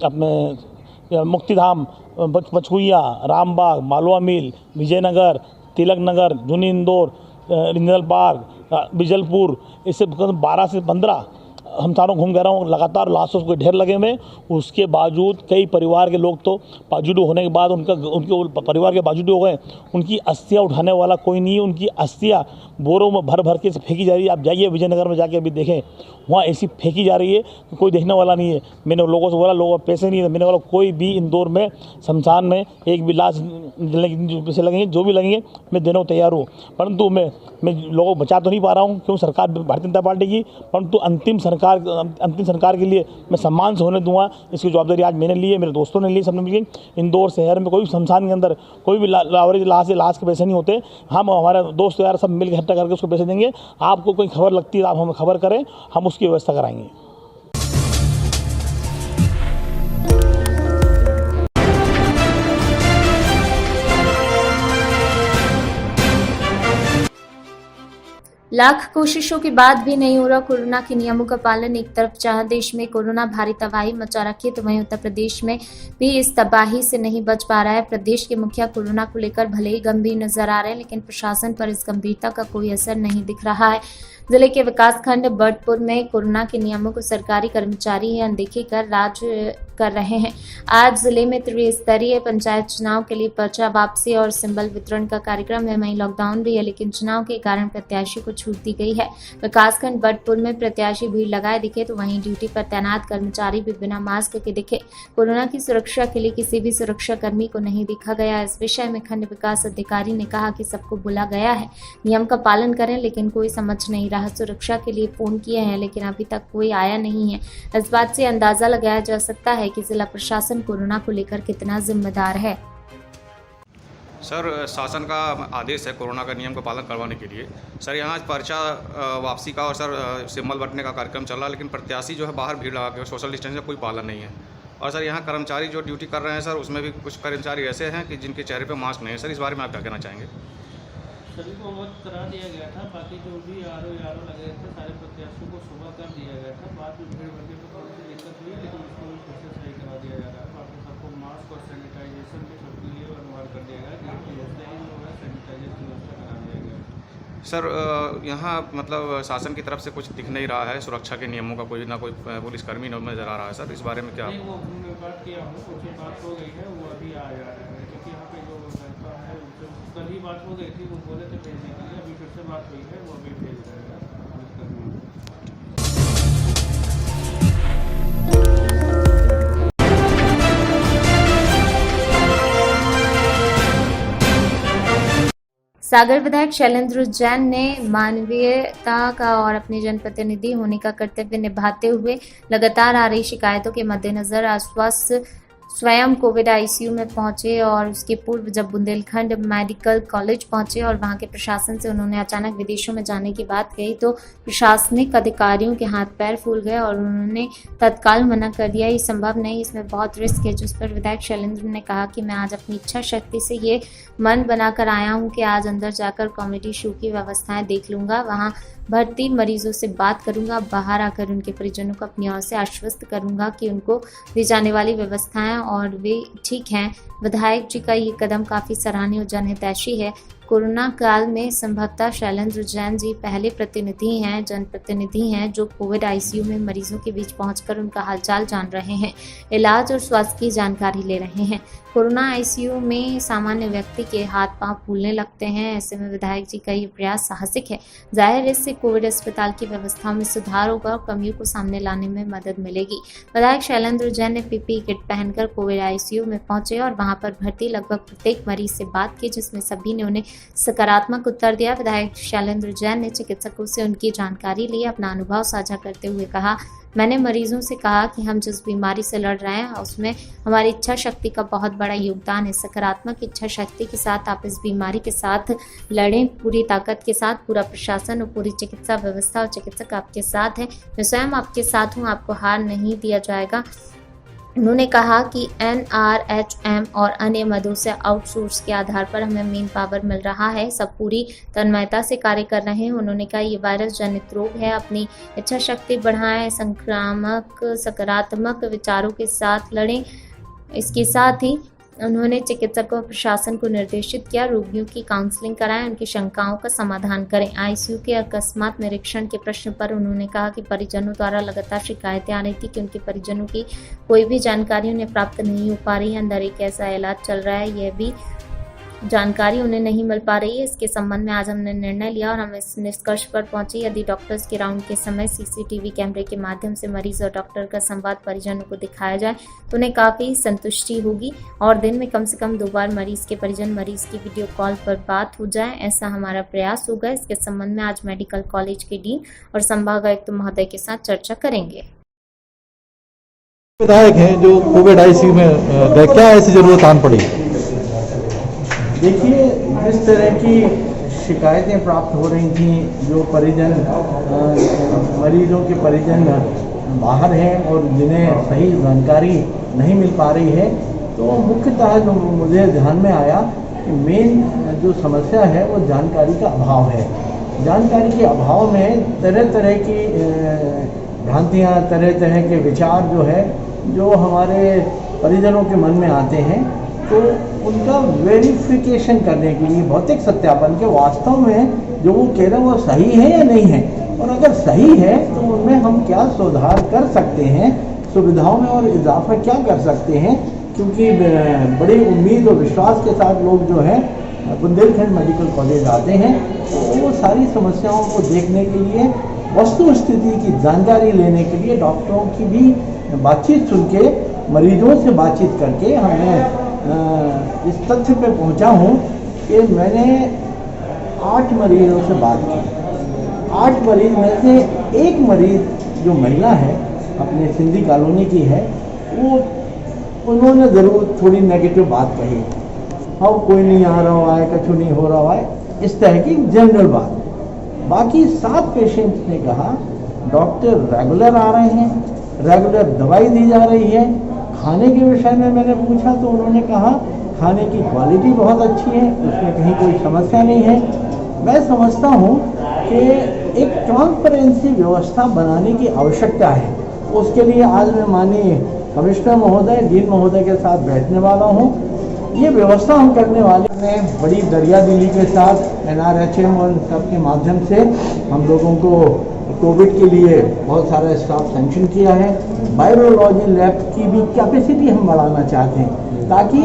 अपने मुक्तिधाम, पचकुइया, रामबाग, मालवा मिल, विजयनगर, तिलक नगर, जूनी इंदौर, रिंजल पार्क, बिजलपुर, इससे 12 से 15 हम चारों घूम गए रहा हूँ, लगातार लाशों के ढेर लगे हुए। उसके बावजूद कई परिवार के लोग तो पॉजिटिव होने के बाद उनके परिवार के पॉजिटिव हो गए, उनकी अस्थियाँ उठाने वाला कोई नहीं है। उनकी अस्थियाँ बोरों में भर भर के फेंकी जा रही है। आप जाइए विजयनगर में जाके अभी देखें, वहाँ ऐसी फेंकी जा रही है कि कोई देखने वाला नहीं है। मैंने लोगों से बोला, लोगों पैसे नहीं है। मैंने बोला कोई भी इंदौर में शमशान में एक भी लाश पैसे लगेंगे, जो भी लगेंगे मैं देने को तैयार हूँ। परंतु मैं लोगों को बचा तो नहीं पा रहा हूँ, क्यों सरकार भारतीय जनता पार्टी की, परंतु अंतिम सरकार के लिए मैं सम्मान से होने दूंगा। इसकी जवाबदारी आज मैंने ली है, मेरे दोस्तों ने ली, सबने मिलकर। इंदौर शहर में कोई भी शमशान के अंदर कोई भी लाश के पैसे नहीं होते। हम हमारे दोस्त यार सब मिलकर इकट्ठा करके उसको पैसे देंगे। आपको कोई खबर लगती है आप हमें खबर करें, हम उसकी व्यवस्था कराएंगे। लाख कोशिशों के बाद भी नहीं हो रहा कोरोना के नियमों का पालन। एक तरफ जहां देश में कोरोना भारी तबाही मचा रखी है, तो वहीं उत्तर प्रदेश में भी इस तबाही से नहीं बच पा रहा है। प्रदेश के मुखिया कोरोना को लेकर भले ही गंभीर नजर आ रहे हैं, लेकिन प्रशासन पर इस गंभीरता का कोई असर नहीं दिख रहा है। जिले के विकासखंड बर्डपुर में कोरोना के नियमों को सरकारी कर्मचारी अनदेखी कर राज कर रहे हैं। आज जिले में त्रिस्तरीय पंचायत चुनाव के लिए पर्चा वापसी और सिंबल वितरण का कार्यक्रम है। वहीं लॉकडाउन भी है, लेकिन चुनाव के कारण प्रत्याशी को छूट दी गई है। विकासखंड बर्डपुर में प्रत्याशी भीड़ लगाए दिखे, तो वहीं ड्यूटी पर तैनात कर्मचारी भी बिना मास्क के दिखे। कोरोना की सुरक्षा के लिए किसी भी सुरक्षा कर्मी को नहीं देखा गया। इस विषय में खंड विकास अधिकारी ने कहा कि सबको बुला गया है, नियम का पालन करें, लेकिन कोई समझ नहीं रहा। सुरक्षा के लिए फोन किए हैं, लेकिन अभी तक कोई आया नहीं है। इस बात से अंदाजा लगाया जा सकता है कि जिला प्रशासन कोरोना को लेकर कितना जिम्मेदार है। सर, शासन का आदेश है कोरोना का नियम का पालन करवाने के लिए। सर, यहाँ पर्चा वापसी का और सर सिंबल बंटने का कार्यक्रम चल रहा है, लेकिन प्रत्याशी जो है बाहर भीड़ लगा के सोशल डिस्टेंस का कोई पालन नहीं है। और सर यहाँ कर्मचारी जो ड्यूटी कर रहे हैं सर, उसमें भी कुछ कर्मचारी ऐसे हैं कि जिनके चेहरे पर मास्क नहीं है। सर, इस बारे में आप क्या कहना चाहेंगे? सभी को अवगत करा दिया गया था, बाकी जो भी आरओ लगे थे सारे प्रत्याशियों को सुबह कर दिया गया था। बाद में भीड़ भड़के में थोड़ी सी दिक्कत हुई, लेकिन उसको भी फिर से सही करा दिया जा रहा है। बाकी सबको मास्क और सैनिटाइजेशन भी सबके लिए अनिवार्य कर दिया गया। गेट की व्यवस्था ही जो है सैनिटाइजर की व्यवस्था करा दिया गया। सर, यहाँ मतलब शासन की तरफ से कुछ दिख नहीं रहा है, सुरक्षा के नियमों का कोई ना कोई पुलिसकर्मी नजर आ रहा है। सर, इस बारे में क्या? नहीं, वो बात किया हूँ, कुछ बात हो गई है, वो अभी आ जा रहा है, क्योंकि यहाँ पे जो लड़का है कल ही बात हो गई थी, वो बोले थे भेजने के लिए। अभी फिर से बात हुई है, वो अभी भेज रहे हैं। सागर विधायक शैलेंद्र जैन ने मानवीयता का और अपने जनप्रतिनिधि होने का कर्तव्य निभाते हुए लगातार आ रही शिकायतों के मद्देनजर आश्वस्त स्वयं कोविड आईसीयू में पहुंचे और उसके पूर्व जब बुंदेलखंड मेडिकल कॉलेज पहुंचे और वहां के प्रशासन से उन्होंने अचानक विदेशों में जाने की बात कही, तो प्रशासनिक अधिकारियों के हाथ पैर फूल गए और उन्होंने तत्काल मना कर दिया। ये संभव नहीं, इसमें बहुत रिस्क है। जिस पर विधायक शैलेंद्र ने कहा कि मैं आज अपनी इच्छा शक्ति से ये मन बनाकर आया हूँ कि आज अंदर जाकर कॉमेडी शो की व्यवस्थाएं देख लूंगा, वहाँ भर्ती मरीजों से बात करूंगा, बाहर आकर उनके परिजनों को अपनी ओर से आश्वस्त करूंगा कि उनको दी जाने वाली व्यवस्थाएं और वे ठीक हैं। विधायक जी का ये कदम काफी सराहनीय और जनहितैषी है। कोरोना काल में संभवतः शैलेंद्र जैन जी पहले जनप्रतिनिधि हैं जो कोविड आईसीयू में मरीजों के बीच पहुंचकर उनका हालचाल जान रहे हैं, इलाज और स्वास्थ्य की जानकारी ले रहे हैं। कोरोना आईसीयू में सामान्य व्यक्ति के हाथ पांव फूलने लगते हैं। ऐसे में विधायक जी का ये प्रयास साहसिक है। जाहिर है इससे कोविड अस्पताल की व्यवस्था में सुधार होगा और कमियों को सामने लाने में मदद मिलेगी। विधायक शैलेंद्र जैन ने पीपीई किट पहनकर कोविड आईसीयू में पहुंचे और वहां पर भर्ती लगभग प्रत्येक मरीज से बात की, जिसमें सभी ने उन्हें सकारात्मक उत्तर दिया। विधायक शैलेंद्र जैन ने चिकित्सकों से उनकी जानकारी ली, अपना अनुभव साझा करते हुए कहा, मैंने मरीजों से कहा कि हम जिस बीमारी से लड़ रहे हैं उसमें हमारी इच्छा शक्ति का बहुत बड़ा योगदान है। सकारात्मक इच्छा शक्ति के साथ आप इस बीमारी के साथ लड़ें, पूरी ताकत के साथ। पूरा प्रशासन और पूरी चिकित्सा व्यवस्था और चिकित्सक आपके साथ है। मैं स्वयं आपके साथ हूँ, आपको हार नहीं दिया जाएगा। उन्होंने कहा कि NRHM और अन्य मदों से आउटसोर्स के आधार पर हमें मेन पावर मिल रहा है, सब पूरी तन्मयता से कार्य कर रहे हैं। उन्होंने कहा ये वायरस जनित रोग है, अपनी इच्छा शक्ति बढ़ाएं, संक्रामक सकारात्मक विचारों के साथ लड़ें। इसके साथ ही उन्होंने चिकित्सकों और प्रशासन को निर्देशित किया रोगियों की काउंसलिंग कराएं, उनकी शंकाओं का समाधान करें। आईसीयू के अकस्मात निरीक्षण के प्रश्न पर उन्होंने कहा कि परिजनों द्वारा लगातार शिकायतें आ रही थी कि उनके परिजनों की कोई भी जानकारी उन्हें प्राप्त नहीं हो पा रही है। अंदर एक ऐसा इलाज चल रहा है, यह भी जानकारी उन्हें नहीं मिल पा रही है। इसके संबंध में आज हमने निर्णय लिया और हम इस निष्कर्ष पर पहुंचे, यदि डॉक्टर्स के राउंड के समय सीसीटीवी कैमरे के माध्यम से मरीज और डॉक्टर का संवाद परिजनों को दिखाया जाए तो उन्हें काफ़ी संतुष्टि होगी और दिन में कम से कम 2 बार मरीज के परिजन मरीज की वीडियो कॉल पर बात हो जाए, ऐसा हमारा प्रयास होगा। इसके संबंध में आज मेडिकल कॉलेज के डीन और संभागायुक्त महोदय के साथ चर्चा करेंगे। विधायक हैं जो कोविड आईसीयू में गए, क्या ऐसी जरूरत आन पड़ी? देखिए, जिस तरह की शिकायतें प्राप्त हो रही थी, जो परिजन मरीजों के परिजन बाहर हैं और जिन्हें सही जानकारी नहीं मिल पा रही है, तो मुख्यतः जो मुझे ध्यान में आया कि मेन जो समस्या है वो जानकारी का अभाव है। जानकारी के अभाव में तरह तरह की भ्रांतियाँ, तरह तरह के विचार जो है जो हमारे परिजनों के मन में आते हैं, तो उनका वेरिफिकेशन करने के लिए भौतिक सत्यापन के वास्तव में जो वो कह रहे हैं वो सही है या नहीं है, और अगर सही है तो उनमें हम क्या सुधार कर सकते हैं, सुविधाओं में और इजाफा क्या कर सकते हैं, क्योंकि बड़ी उम्मीद और विश्वास के साथ लोग जो है बुंदेलखंड मेडिकल कॉलेज आते हैं, तो वो सारी समस्याओं को देखने के लिए, वस्तु स्थिति की जानकारी लेने के लिए डॉक्टरों की भी बातचीत सुन के, मरीजों से बातचीत करके हमने इस तथ्य पे पहुंचा हूं कि मैंने 8 मरीजों से बात की। 8 मरीज में से एक मरीज जो महिला है, अपने सिंधी कॉलोनी की है, वो उन्होंने ज़रूर थोड़ी नेगेटिव बात कही, हाँ कोई नहीं आ रहा है, कुछ नहीं हो रहा है, इस तरह की जनरल बात। बाकी 7 पेशेंट्स ने कहा डॉक्टर रेगुलर आ रहे हैं, रेगुलर दवाई दी जा रही है। खाने के विषय में मैंने पूछा तो उन्होंने कहा खाने की क्वालिटी बहुत अच्छी है, उसमें कहीं कोई समस्या नहीं है। मैं समझता हूँ कि एक ट्रांसपेरेंसी व्यवस्था बनाने की आवश्यकता है। उसके लिए आज मैं माननीय कमिश्नर महोदय, डीन महोदय के साथ बैठने वाला हूँ। ये व्यवस्था हम करने वाले हैं बड़ी दरियादिली के साथ, NRHM और सबके माध्यम से हम लोगों को कोविड के लिए बहुत सारा स्टाफ सेंक्शन किया है। वायरोलॉजी लैब की भी कैपेसिटी हम बढ़ाना चाहते हैं ताकि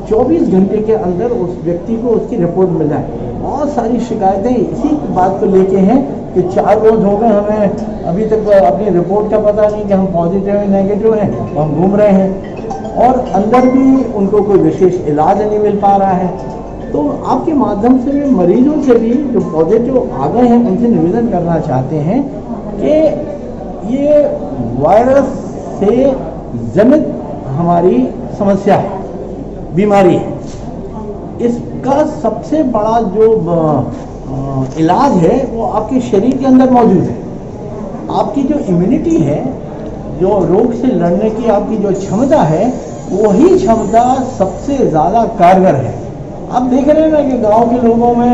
24 घंटे के अंदर उस व्यक्ति को उसकी रिपोर्ट मिल जाए। बहुत सारी शिकायतें इसी बात को लेके हैं कि 4 रोज हो गए, हमें अभी तक अपनी रिपोर्ट का पता नहीं कि हम पॉजिटिव है नेगेटिव है, हम घूम रहे हैं और अंदर भी उनको कोई विशेष इलाज नहीं मिल पा रहा है। तो आपके माध्यम से भी मरीजों से भी जो पॉजिटिव आ गए हैं उनसे निवेदन करना चाहते हैं कि ये वायरस से जनित हमारी समस्या है, बीमारी है। इसका सबसे बड़ा जो इलाज है वो आपके शरीर के अंदर मौजूद है। आपकी जो इम्यूनिटी है, जो रोग से लड़ने की आपकी जो क्षमता है, वही क्षमता सबसे ज़्यादा कारगर है। आप देख रहे हैं ना कि गांव के लोगों में,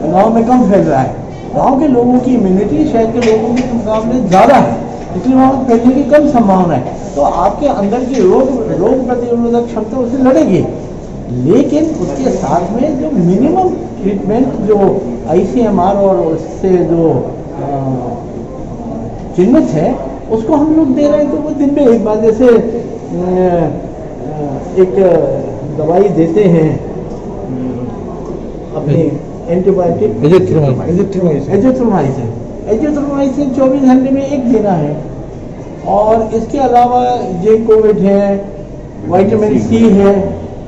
गांव में कम फैल रहा है। गांव के लोगों की इम्यूनिटी शहर के लोगों के मुकाबले ज़्यादा है, इसलिए वहाँ फैलने की कम संभावना है। तो आपके अंदर की रोग प्रतिरोधक क्षमता उससे लड़ेगी, लेकिन उसके साथ में जो मिनिमम ट्रीटमेंट जो ICMR और उससे जो चिन्हित है उसको हम लोग दे रहे हैं। तो वो दिन में एक बार जैसे एक दवाई देते हैं अपनी एंटीबायोटिक एजिथ्रोमाइसिन 24 घंटे में एक देना है, और इसके अलावा जे कोविड है, विटामिन C है,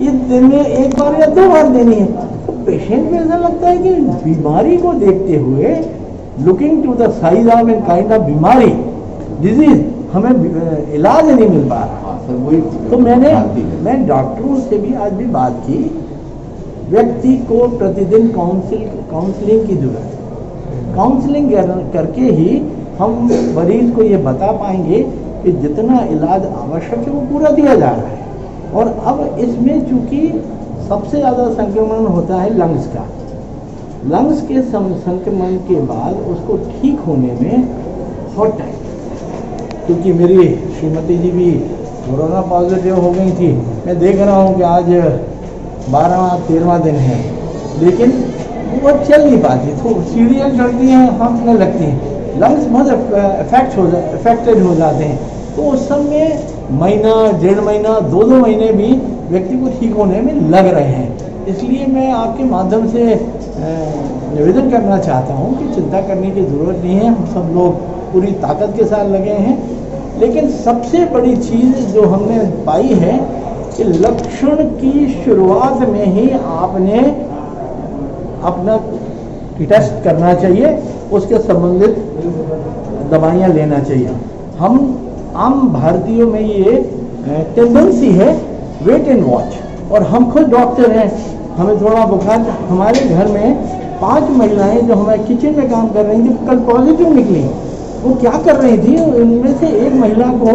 ये दिन में 1 बार या 2 बार देनी है। तो पेशेंट में ऐसा लगता है कि बीमारी को देखते हुए, looking to the size of and kind of बीमारी डिजीज, हमें इलाज नहीं मिल पा रहा। तो मैं डॉक्टरों से भी आज भी बात की, व्यक्ति को प्रतिदिन काउंसलिंग की जरूरत है। काउंसलिंग करके ही हम मरीज को ये बता पाएंगे कि जितना इलाज आवश्यक है वो पूरा दिया जा रहा है। और अब इसमें चूंकि सबसे ज़्यादा संक्रमण होता है लंग्स का, लंग्स के संक्रमण के बाद उसको ठीक होने में बहुत टाइम, क्योंकि मेरी श्रीमती जी भी कोरोना पॉजिटिव हो गई थी। मैं देख रहा हूँ कि आज 12वां-13वां दिन है, लेकिन वो चल नहीं पाती, तो सीढ़ियाँ चढ़ती हैं, हाँफने लगती हैं, लंग्स बहुत अफेक्टेड हो जाते हैं। तो उस सब में महीना, 1.5 महीना, 2-2 महीने भी व्यक्ति को ठीक होने में लग रहे हैं। इसलिए मैं आपके माध्यम से निवेदन करना चाहता हूँ कि चिंता करने की ज़रूरत नहीं है, हम सब लोग पूरी ताकत के साथ लगे हैं। लेकिन सबसे बड़ी चीज़ जो हमने पाई है कि लक्षण की शुरुआत में ही आपने अपना टेस्ट करना चाहिए, उसके संबंधित दवाइयाँ लेना चाहिए। हम आम भारतीयों में ये टेंडेंसी है वेट एंड वॉच, और हम खुद डॉक्टर हैं, हमें थोड़ा बुखार, हमारे घर में 5 महिलाएं जो हमारे किचन में काम कर रही थी कल पॉजिटिव निकली। वो क्या कर रही थी, उनमें से एक महिला को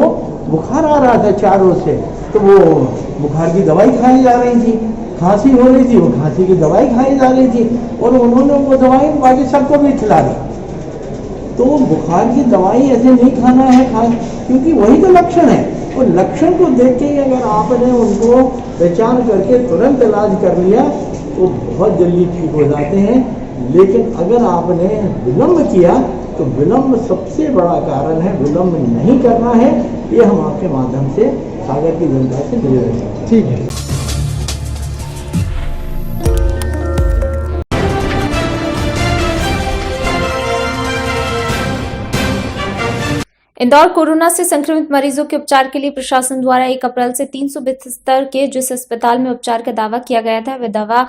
बुखार आ रहा था 4 रोज से, तो वो बुखार की दवाई खाई जा रही थी, खांसी हो रही थी, वो खांसी की दवाई खाई जा रही थी, और उन्होंने वो दवाई बाकी सबको भी खिला दी। तो बुखार की दवाई ऐसे नहीं खाना है, क्योंकि वही तो लक्षण है। और लक्षण को देख के अगर आपने उनको पहचान करके तुरंत इलाज कर लिया तो बहुत जल्दी ठीक हो जाते हैं। लेकिन अगर आपने विलम्ब किया तो विलम्ब सबसे बड़ा कारण है, विलम्ब नहीं करना है। ये हम आपके माध्यम से सागर की जनता से निवेदन करते हैं। ठीक है। इंदौर कोरोना से संक्रमित मरीजों के उपचार के लिए प्रशासन द्वारा 1 अप्रैल से 300 बिस्तर के जिस अस्पताल में उपचार का दावा किया गया था वह दावा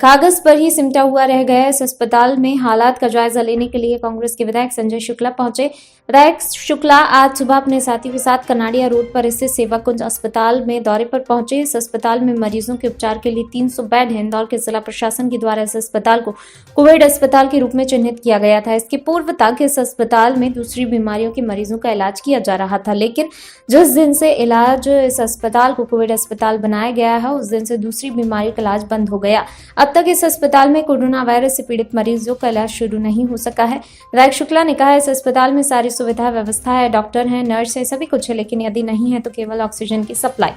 कागज पर ही सिमटा हुआ रह गया। इस अस्पताल में हालात का जायजा लेने के लिए कांग्रेस के विधायक संजय शुक्ला पहुंचे। विधायक शुक्ला आज सुबह अपने साथियों के साथ कनाडिया रोड पर स्थित सेवा कुंज अस्पताल में दौरे पर पहुंचे। इस अस्पताल में मरीजों के उपचार के लिए 300 बेड हैं। इंदौर के जिला प्रशासन के द्वारा इस अस्पताल को कोविड अस्पताल के रूप में चिन्हित किया गया था। इसकी पूर्व तक इस अस्पताल में दूसरी बीमारियों के मरीजों का इलाज किया जा रहा था, लेकिन जिस दिन से इलाज इस अस्पताल को कोविड अस्पताल बनाया गया है उस दिन से दूसरी बीमारियों का इलाज बंद हो गया। अब तक इस अस्पताल में कोरोना वायरस से पीड़ित मरीजों का इलाज शुरू नहीं हो सका है। विधायक शुक्ला ने कहा इस अस्पताल में सारी सुविधा व्यवस्था है, डॉक्टर हैं, नर्स है, सभी कुछ है, लेकिन यदि नहीं है तो केवल ऑक्सीजन की सप्लाई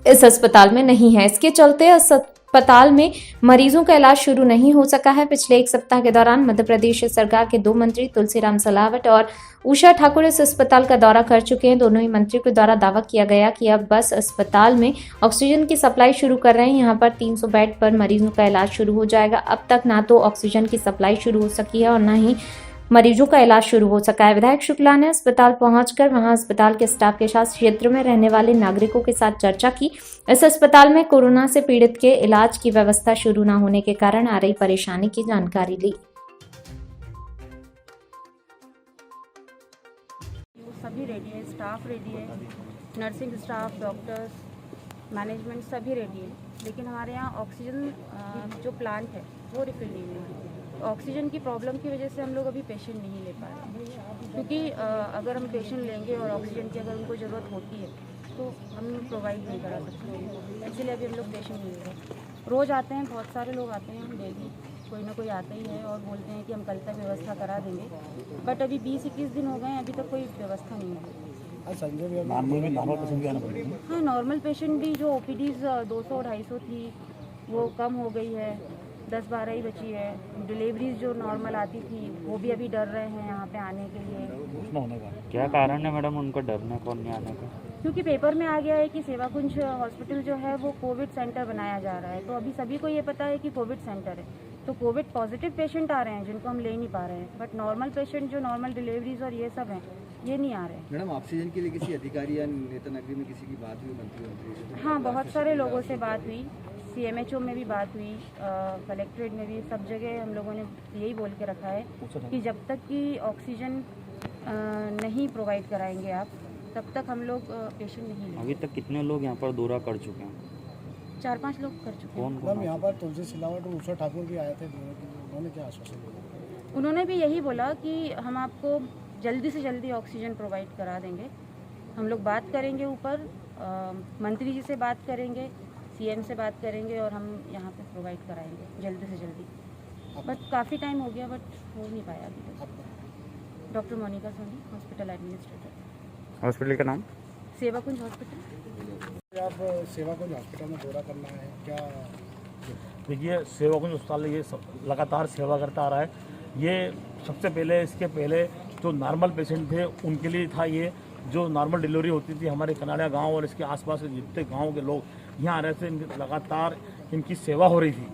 इस अस्पताल में नहीं है। इसके चलते अस्पताल में मरीजों का इलाज शुरू नहीं हो सका है। पिछले 1 सप्ताह के दौरान मध्य प्रदेश सरकार के 2 मंत्री तुलसीराम सिलावट और उषा ठाकुर इस अस्पताल का दौरा कर चुके हैं। दोनों ही मंत्रियों के द्वारा दावा किया गया कि अब बस अस्पताल में ऑक्सीजन की सप्लाई शुरू कर रहे हैं। यहाँ पर 300 बेड पर मरीजों का इलाज शुरू हो जाएगा। अब तक ना तो ऑक्सीजन की सप्लाई शुरू हो सकी है और न ही मरीजों का इलाज शुरू हो सका है। विधायक शुक्ला ने अस्पताल पहुंचकर वहां अस्पताल के स्टाफ के साथ क्षेत्र में रहने वाले नागरिकों के साथ चर्चा की। इस अस्पताल में कोरोना से पीड़ित के इलाज की व्यवस्था शुरू न होने के कारण आ रही परेशानी की जानकारी ली। सभी रेडी है, स्टाफ रेडी है, नर्सिंग स्टाफ, डॉक्टर्स, मैनेजमेंट सभी रेडी है, लेकिन हमारे यहाँ ऑक्सीजन जो प्लांट है वो रिफिल नहीं हुआ। ऑक्सीजन की प्रॉब्लम की वजह से हम लोग अभी पेशेंट नहीं ले पा रहे हैं, क्योंकि अगर हम पेशेंट लेंगे और ऑक्सीजन की अगर उनको ज़रूरत होती है तो हम प्रोवाइड नहीं करा सकते, इसीलिए अभी हम लोग पेशेंट नहीं ले रहे। रोज़ आते हैं, बहुत सारे लोग आते हैं, डेली कोई ना कोई आता ही है और बोलते हैं कि हम कल तक व्यवस्था करा देंगे, बट अभी 20-21 दिन हो गए हैं, अभी तक कोई व्यवस्था नहीं है। हाँ, नॉर्मल पेशेंट भी जो OPDs 200-250 थी वो कम हो गई है, 10-12 ही बची है। डिलीवरीज जो नॉर्मल आती थी वो भी अभी डर रहे हैं यहाँ पे आने के लिए। क्या कारण है मैडम उनका डरने को, नहीं आने का? क्योंकि पेपर में आ गया है कि सेवा कुंज हॉस्पिटल जो है वो कोविड सेंटर बनाया जा रहा है, तो अभी सभी को ये पता है कि कोविड सेंटर है, तो कोविड पॉजिटिव पेशेंट आ रहे हैं जिनको हम ले नहीं पा रहे हैं, बट नॉर्मल पेशेंट जो नॉर्मल डिलीवरीज और ये सब हैं ये नहीं आ रहे हैं। मैडम, ऑक्सीजन के लिए किसी अधिकारी या नेता नगरी में किसी की बात हुई मंत्री? हाँ, बहुत सारे लोगों से बात हुई, CMHO में भी बात हुई, कलेक्ट्रेट में भी, सब जगह हम लोगों ने यही बोल के रखा है कि जब तक कि ऑक्सीजन नहीं प्रोवाइड कराएंगे आप, तब तक हम लोग पेशेंट नहीं लेंगे। अभी तक कितने लोग यहाँ पर दौरा कर चुके हैं? 4-5 लोग कर चुके हैं। मैम, यहाँ पर तुलसी सिलावट और उषा ठाकुर भी आए थे, उन्होंने क्या आश्वासन दिया? उन्होंने भी यही बोला कि हम आपको जल्दी से जल्दी ऑक्सीजन प्रोवाइड करा देंगे। हम लोग बात करेंगे ऊपर, मंत्री जी से बात करेंगे, CM से बात करेंगे और हम यहाँ पे प्रोवाइड कराएंगे जल्दी से जल्दी। बट काफ़ी टाइम हो गया, बट हो नहीं पाया अभी तक। Doctor Monika Soni, hospital administrator. Hospital का नाम? सेवा कुंज हॉस्पिटल। क्या आप सेवाकुंज हॉस्पिटल में दौरा करना है क्या? देखिए, सेवाकुंज अस्पताल ये लगातार सेवा करता आ रहा है। ये सबसे पहले, इसके पहले जो नॉर्मल पेशेंट थे उनके लिए था। ये जो नॉर्मल डिलीवरी होती थी हमारे कनाड़ा गांव और इसके आसपास के जितने गांव के लोग यहाँ आ रहे थे, लगातार इनकी सेवा हो रही थी।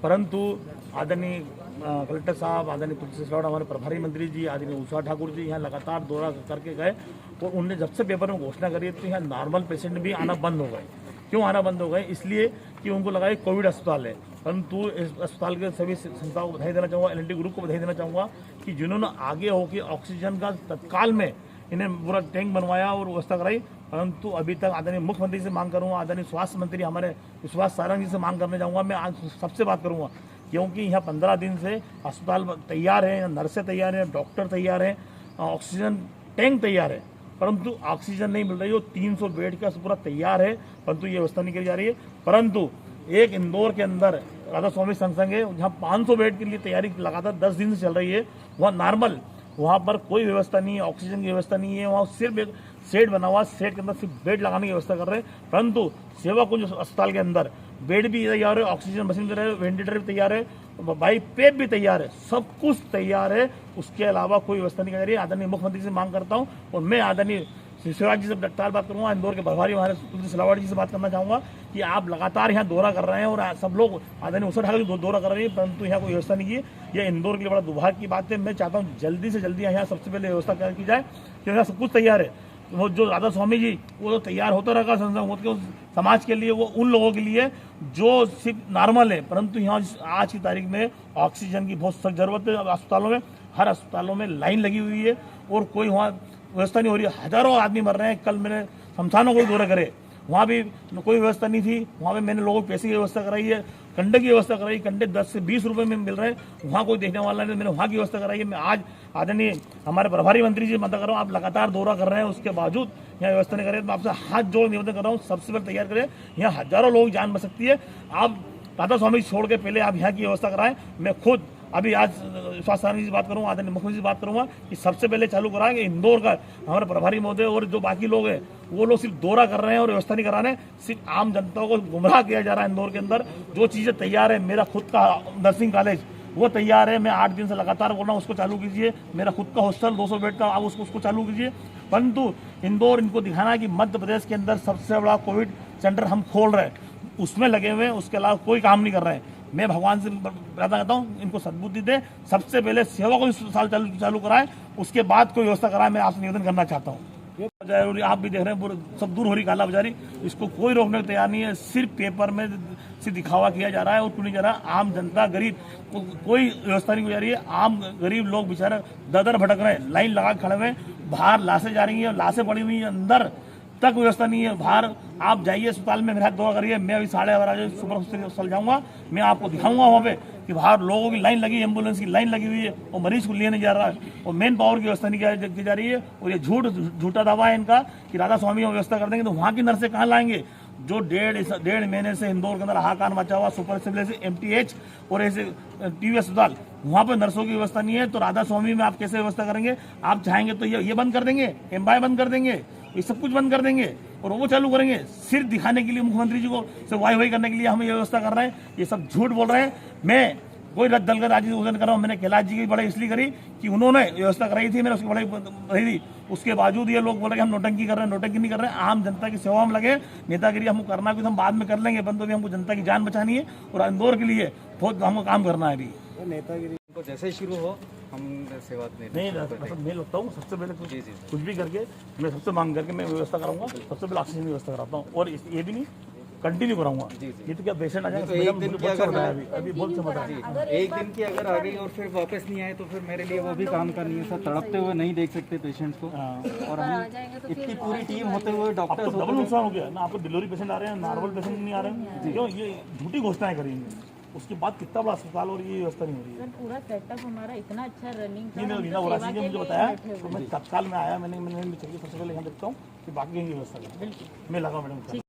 परंतु आदरणीय कलेक्टर साहब, आदरणीय तुलसी सिलावट, हमारे प्रभारी मंत्री जी, आदरणीय उषा ठाकुर जी यहाँ लगातार दौरा करके गए और उनने जब से पेपर में घोषणा करी तो यहाँ नॉर्मल पेशेंट भी आना बंद हो गए। क्यों आना बंद हो गए? इसलिए कि उनको लगा कि कोविड अस्पताल है। परंतु इस अस्पताल के सभी संस्थाओं को बधाई देना चाहूँगा, एल&टी ग्रुप को बधाई देना चाहूँगा कि जिन्होंने आगे होकर ऑक्सीजन का तत्काल में इन्हें पूरा टैंक बनवाया और व्यवस्था कराई। परंतु अभी तक आदरणीय मुख्यमंत्री से मांग करूँगा, आदरणीय स्वास्थ्य मंत्री हमारे विश्वास सारंग जी से मांग करने जाऊँगा। मैं आज सबसे बात करूँगा क्योंकि यहाँ 15 दिन से अस्पताल तैयार है, नर्सें तैयार हैं, डॉक्टर तैयार हैं, ऑक्सीजन टैंक तैयार है, परंतु ऑक्सीजन नहीं मिल रही है। 300 बेड का पूरा तैयार है, परंतु ये व्यवस्था नहीं करी जा रही है। परंतु एक इंदौर के अंदर राधा स्वामी संसंग है, जहाँ 500 बेड के लिए तैयारी लगातार 10 दिन से चल रही है। वहाँ नॉर्मल, वहाँ पर कोई व्यवस्था नहीं है, ऑक्सीजन की व्यवस्था नहीं है। वहाँ सिर्फ एक सेट बना हुआ, सेट के अंदर सिर्फ बेड लगाने की व्यवस्था कर रहे हैं। परंतु सेवाकुंज अस्पताल के अंदर बेड भी तैयार है, ऑक्सीजन मशीन तैयार है, वेंटिलेटर भी तैयार है, बाई पेप भी तैयार है, सब कुछ तैयार है। उसके अलावा कोई व्यवस्था नहीं कर रही है। आदरणीय मुख्यमंत्री से मांग करता हूँ और मैं आदरणीय शिवराज जी से तत्काल बात करूँगा, इंदौर के प्रभारी हमारे तुलसी सिलावट जी से बात करना चाहूँगा कि आप लगातार यहाँ दौरा कर रहे हैं और सब लोग आदरणीय उषा ठाकुर जी दौरा कर रहे हैं, परंतु यहाँ कोई व्यवस्था नहीं की। यह इंदौर के लिए बड़ा दुर्भाग्य की बात है। मैं चाहता हूँ जल्दी से जल्दी यहाँ सबसे पहले व्यवस्था की जाए कि यहाँ सब कुछ तैयार है। वो जो राधा स्वामी जी वो तो तैयार होता रहेगा समाज के लिए, वो उन लोगों के लिए जो सिर्फ नॉर्मल है। परंतु यहाँ आज की तारीख में ऑक्सीजन की बहुत सख्त जरूरत है। अस्पतालों में, हर अस्पतालों में लाइन लगी हुई है और कोई वहाँ व्यवस्था नहीं हो रही है। हजारों आदमी मर रहे हैं। कल मैंने शमशानों को दौरा करे, वहाँ भी कोई व्यवस्था नहीं थी। वहाँ पे मैंने लोगों को पैसे की व्यवस्था कराई है, कंडे की व्यवस्था कराई, कंडे 10 से 20 रुपए में मिल रहे हैं, वहाँ कोई देखने वाला नहीं। मैंने वहाँ की व्यवस्था कराई है। मैं आज आदरणीय हमारे प्रभारी मंत्री जी मदद कर रहा हूँ, आप लगातार दौरा कर रहे हैं, उसके बावजूद यहाँ व्यवस्था नहीं कर रहे। तो आपसे हाथ जोड़ निवेदन कर रहा हूँ, सबसे पहले तैयार करें। यहाँ हजारों लोग जान बच सकती है। आप राधा स्वामी छोड़ के पहले आप यहाँ की व्यवस्था कराएं। मैं खुद अभी आज स्वास्थ्य सारंग जी से बात करूँगा, आदरणीय मुख्यमंत्री से बात करूँगा कि सबसे पहले चालू कराएंगे। इंदौर का हमारे प्रभारी महोदय और जो बाकी लोग हैं वो लोग सिर्फ दौरा कर रहे हैं और व्यवस्था नहीं करा रहे हैं। सिर्फ आम जनता को गुमराह किया जा रहा है। इंदौर के अंदर जो चीज़ें तैयार है, मेरा खुद का नर्सिंग कॉलेज वो तैयार है, मैं 8 दिन से लगातार बोल रहा हूँ उसको चालू कीजिए। मेरा खुद का हॉस्टल 200 बेड का, आप उसको चालू कीजिए। परंतु इंदौर इनको दिखाना है कि मध्य प्रदेश के अंदर सबसे बड़ा कोविड सेंटर हम खोल रहे हैं, उसमें लगे हुए हैं, उसके अलावा कोई काम नहीं कर रहे हैं। मैं भगवान से प्रार्थना करता हूँ इनको सद्बुद्धि दे, सबसे पहले सेवा को साल चालू कराएं, उसके बाद कोई व्यवस्था कराएं। मैं आपसे निवेदन करना चाहता हूँ। आप भी देख रहे हैं सब दूर हो रही कालाबाजारी, इसको कोई रोकने को तैयार नहीं है। सिर्फ पेपर में सिर्फ दिखावा किया जा रहा है और क्यों नहीं जा रहा। आम जनता, गरीब कोई व्यवस्था नहीं की जा रही है। आम गरीब लोग बेचारे दर भटक रहे हैं, लाइन लगा खड़े हुए, बाहर लाशें जा रही हैं, लाशें पड़ी हुई हैं, अंदर तक व्यवस्था नहीं है। बाहर आप जाइए अस्पताल में, मेरा दौरा करिए। मैं अभी 12:30 सुबह अस्पताल जाऊँगा, मैं आपको दिखाऊंगा वहाँ पे कि बाहर लोगों की लाइन लगी, एम्बुलेंस की लाइन लगी हुई है और मरीज को लिए नहीं जा रहा है और मेन पावर की व्यवस्था नहीं की जा रही है। और ये झूठा दावा है इनका कि राधा स्वामी में व्यवस्था कर देंगे, तो वहाँ की नर्सें कहाँ लाएंगे जो डेढ़ महीने से इंदौर के अंदर हाहाकार मचा हुआ। सुपर स्पेशलिस्ट MTH और ऐसे टीवी अस्पताल, वहाँ पर नर्सों की व्यवस्था नहीं है। तो राधा स्वामी में आप कैसे व्यवस्था करेंगे? आप चाहेंगे तो ये बंद कर देंगे, MBI बंद कर देंगे, ये सब कुछ बंद कर देंगे और वो चालू करेंगे सिर्फ दिखाने के लिए, मुख्यमंत्री जी को से वाई करने के लिए हम ये व्यवस्था कर रहे हैं। ये सब झूठ बोल रहे हैं। मैं कोई दल का राजनीति कर रहा हूँ। मैंने कैलाश जी की बड़ाई इसलिए करी कि उन्होंने व्यवस्था कराई थी, मैंने उसकी बड़ाई रही थी। उसके बावजूद ये लोग बोल रहे हैं हम नौटंकी कर रहे हैं। नौटंकी नहीं कर रहे हैं, आम जनता की सेवा में लगे। नेतागिरी हमको करना है, हम बाद में कर लेंगे, परंतु हमको जनता की जान बचानी है और इंदौर के लिए बहुत हमको काम करना है। अभी नेतागिरी को जैसे ही शुरू हो हम सेवा नहीं मैं लगता हूँ सबसे पहले कुछ भी करके मैं सबसे मांग करके मैं व्यवस्था कराऊंगा। सबसे पहले ऑक्सीजन की व्यवस्था कराता हूँ और ये भी नहीं कंटिन्यू कराऊंगा। ये तो क्या पेशेंट आ जाएगा, एक दिन की अगर अभी बहुत समझ एक दिन की अगर आ गई और फिर वापस नहीं आए तो फिर मेरे लिए वो भी काम करनी है सर। तड़पते हुए नहीं देख सकते पेशेंट्स को और हम इतनी पूरी टीम होते हुए डॉक्टर्स डबल नुकसान हो गया ना। आपको डिलीवरी पेशेंट आ रहे हैं, नॉर्मल पेशेंट नहीं आ रहे हैं। क्यों? ये झूठी घोषणाएं करेंगे, उसके बाद कितना बड़ा अस्पताल और ये व्यवस्था नहीं हो रही है। पूरा सेटअप हमारा इतना अच्छा रनिंग था। रीना वरासी ने मुझे बताया तो मैं तत्काल में आया। मैंने चलिए सबसे पहले यहाँ देखता हूँ कि बाकी की व्यवस्था करें। बिल्कुल मैं लगा मैडम।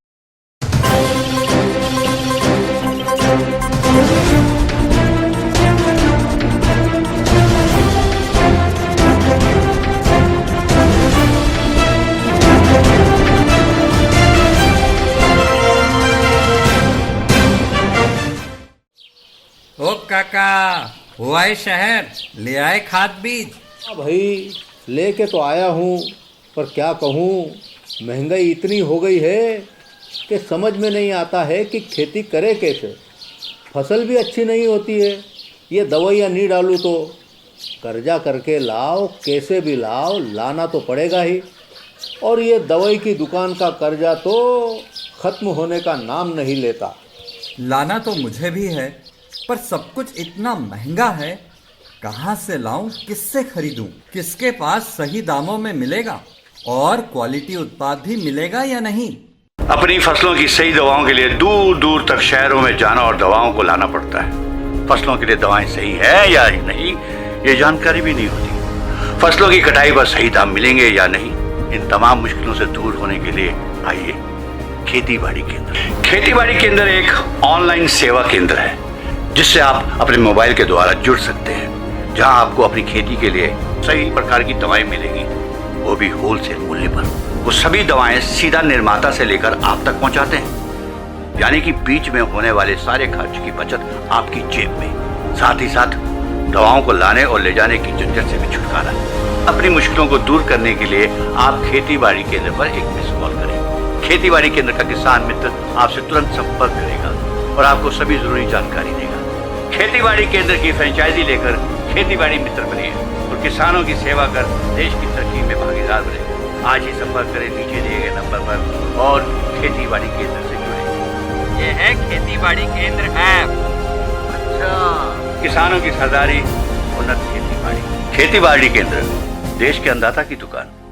ओ काका, हुआ है शहर, ले आए खाद बीज। हाँ भाई, लेके तो आया हूँ, पर क्या कहूँ, महंगाई इतनी हो गई है कि समझ में नहीं आता है कि खेती करे कैसे। फसल भी अच्छी नहीं होती है, ये दवाइयाँ नहीं डालूँ तो कर्जा करके लाओ, कैसे भी लाओ, लाना तो पड़ेगा ही। और ये दवाई की दुकान का कर्जा तो ख़त्म होने का नाम नहीं लेता। लाना तो मुझे भी है, पर सब कुछ इतना महंगा है, कहाँ से लाऊं, किससे खरीदूं, किसके पास सही दामों में मिलेगा और क्वालिटी उत्पाद भी मिलेगा या नहीं। अपनी फसलों की सही दवाओं के लिए दूर दूर तक शहरों में जाना और दवाओं को लाना पड़ता है। फसलों के लिए दवाएं सही है या नहीं, ये जानकारी भी नहीं होती। फसलों की कटाई पर सही दाम मिलेंगे या नहीं, इन तमाम मुश्किलों से दूर होने के लिए आइए खेती बाड़ी केंद्र। खेती बाड़ी केंद्र एक ऑनलाइन सेवा केंद्र है, जिससे आप अपने मोबाइल के द्वारा जुड़ सकते हैं, जहां आपको अपनी खेती के लिए सही प्रकार की दवाएं मिलेंगी, वो भी होलसेल मूल्य पर। वो सभी दवाएं सीधा निर्माता से लेकर आप तक पहुंचाते हैं, यानी कि बीच में होने वाले सारे खर्च की बचत आपकी जेब में। साथ ही साथ दवाओं को लाने और ले जाने की झंझट से भी छुटकारा। अपनी मुश्किलों को दूर करने के लिए आप खेती बाड़ी केंद्र पर एक मिस कॉल करें। खेती बाड़ी केंद्र का किसान मित्र आपसे तुरंत संपर्क करेगा और आपको सभी जरूरी जानकारी देगा। खेती बाड़ी केंद्र की फ्रेंचाइजी लेकर खेती बाड़ी मित्र बनिए और किसानों की सेवा कर देश की तरक्की में भागीदार बने। आज ही संपर्क करें नीचे दिए गए नंबर पर और खेती बाड़ी केंद्र से जुड़े। ये है खेती बाड़ी केंद्र ऐप। अच्छा, किसानों की सरदारी, उन्नत खेती बाड़ी। खेती बाड़ी केंद्र, देश के अन्नदाता की दुकान।